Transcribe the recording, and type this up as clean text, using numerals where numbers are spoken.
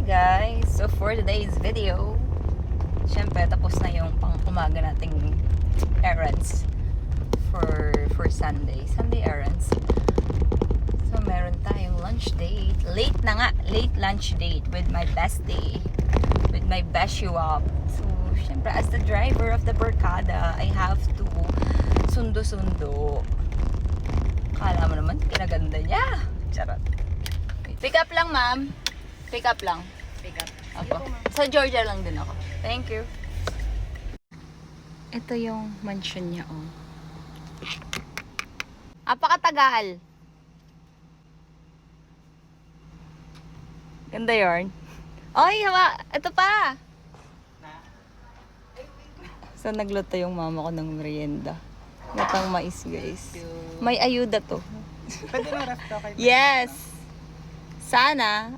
guys! So for today's video, syempre tapos na yung pang umaga nating errands for Sunday errands. So meron tayong lunch date. Late na nga, late lunch date with my bestie, with my beshiwap. So syempre as the driver of the Barkada, I have to sundo-sundo. Kala mo naman, kinaganda niya. Charot. Pick up lang, ma'am. Pick up lang. Pick up. Apo. Sa Georgia lang din ako. Thank you. Ito yung mansion niya, oh. Apakatagal. Ganda yarn. Ay, hawa. Ito pa. So, nagluto yung mama ko ng merienda. Gatang mais, guys. May ayuda to. Pwede na ref to kayo. Yes! Sana.